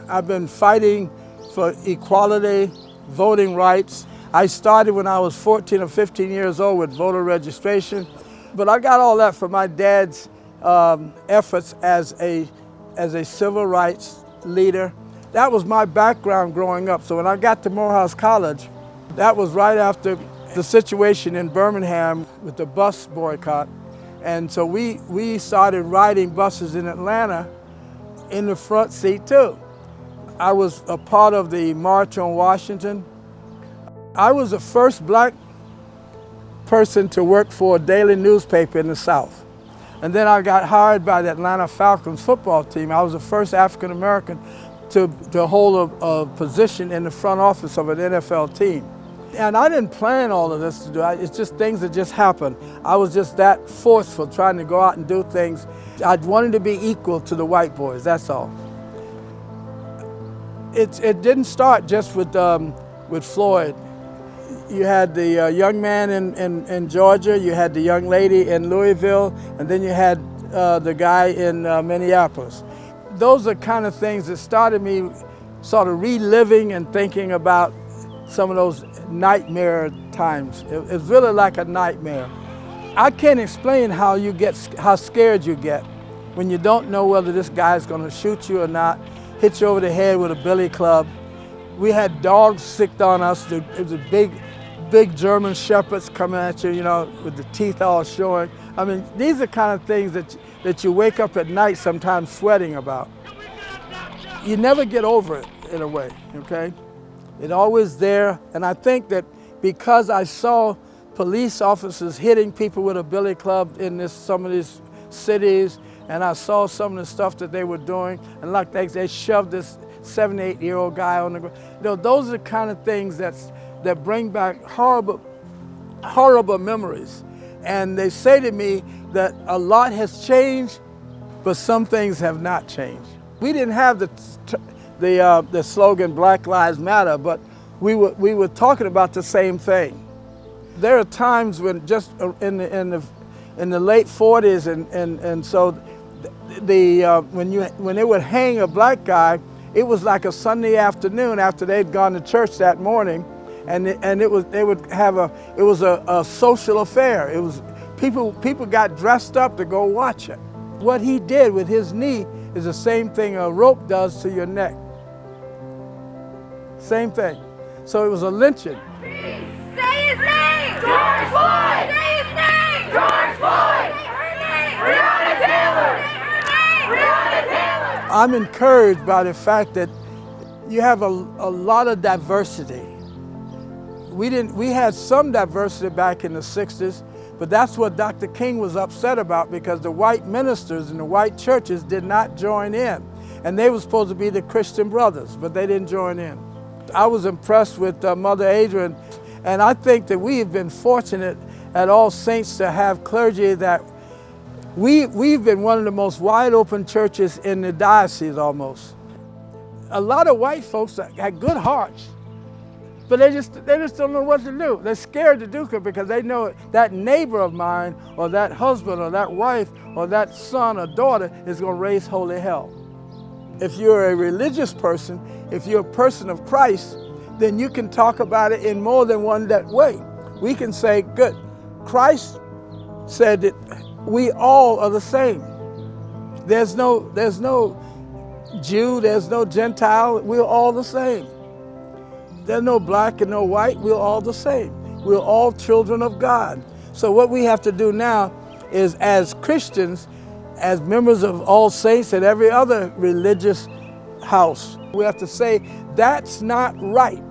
I've been fighting for equality, voting rights. I started when I was 14 or 15 years old with voter registration, but I got all that from my dad's efforts as a civil rights leader. That was my background growing up. So when I got to Morehouse College, that was right after the situation in Birmingham with the bus boycott. And so we started riding buses in Atlanta in the front seat too. I was a part of the March on Washington. I was the first black person to work for a daily newspaper in the South. And then I got hired by the Atlanta Falcons football team. I was the first African American to hold a position in the front office of an NFL team. And I didn't plan all of this to do. It's just things that just happened. I was just that forceful, trying to go out and do things. I wanted to be equal to the white boys, that's all. It didn't start just with Floyd. You had the young man in Georgia, you had the young lady in Louisville, and then you had the guy in Minneapolis. Those are kind of things that started me sort of reliving and thinking about some of those nightmare times. It's really like a nightmare. I can't explain how scared you get when you don't know whether this guy's gonna shoot you or not, hit you over the head with a billy club. We had dogs sicked on us. It was a big German shepherds coming at you, you know, with the teeth all showing. I mean, these are kind of things that you wake up at night sometimes sweating about. You never get over it in a way, okay? It's always there, and I think that because I saw police officers hitting people with a billy club in some of these cities, and I saw some of the stuff that they were doing, and like they shoved this 7, 8-year-old guy on the ground. You know, those are the kind of things that bring back horrible memories. And they say to me that a lot has changed, but some things have not changed. We didn't have the slogan Black Lives Matter, but we were talking about the same thing. There are times when just in the late 40s and so when they would hang a black guy, it was like a Sunday afternoon after they'd gone to church that morning, and it was a social affair. It was people got dressed up to go watch it. What he did with his knee is the same thing a rope does to your neck. Same thing. So it was a lynching. Say his name! George Floyd! Say his name! George Floyd! Her name! Breonna Taylor! Her name! Breonna Taylor! I'm encouraged by the fact that you have a lot of diversity. We had some diversity back in the 60s, but that's what Dr. King was upset about, because the white ministers in the white churches did not join in. And they were supposed to be the Christian brothers, but they didn't join in. I was impressed with Mother Adrian, and I think that we have been fortunate at All Saints to have clergy that we've been one of the most wide open churches in the diocese almost. A lot of white folks had good hearts, but they just don't know what to do. They're scared to do it because they know that neighbor of mine or that husband or that wife or that son or daughter is going to raise holy hell. If you're a religious person, if you're a person of Christ, then you can talk about it in more than one way. We can say, good, Christ said that we all are the same. There's no Jew, there's no Gentile, we're all the same. There's no black and no white, we're all the same. We're all children of God. So what we have to do now is, as Christians, as members of All Saints and every other religious house, we have to say, that's not right.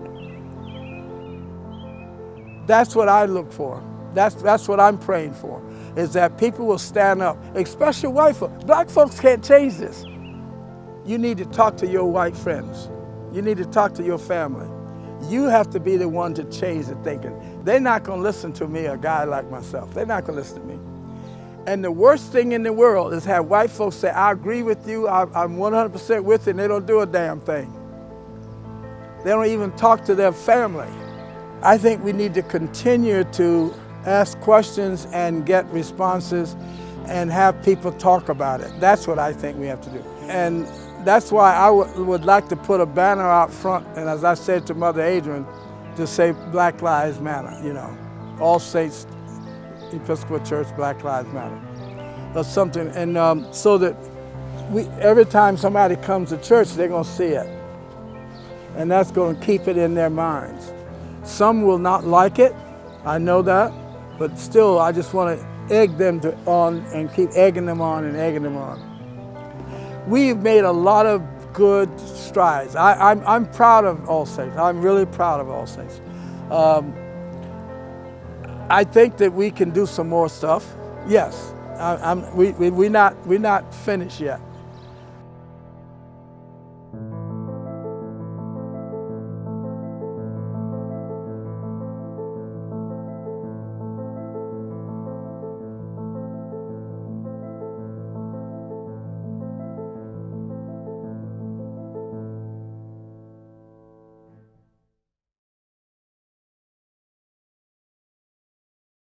That's what I look for. That's what I'm praying for, is that people will stand up, especially white folks. Black folks can't change this. You need to talk to your white friends. You need to talk to your family. You have to be the one to change the thinking. They're not going to listen to me, a guy like myself. They're not going to listen to me. And the worst thing in the world is have white folks say, I agree with you, I'm 100% with you, and they don't do a damn thing. They don't even talk to their family. I think we need to continue to ask questions and get responses and have people talk about it. That's what I think we have to do. And that's why I would like to put a banner out front, and as I said to Mother Adrian, to say Black Lives Matter, you know. All Saints Episcopal Church, Black Lives Matter. Or something, and so that every time somebody comes to church, they're going to see it. And that's going to keep it in their minds. Some will not like it, I know that, but still I just want to egg them on and keep egging them on and egging them on. We've made a lot of good strides. I'm proud of All Saints. I'm really proud of All Saints. I think that we can do some more stuff. Yes, we're not finished yet.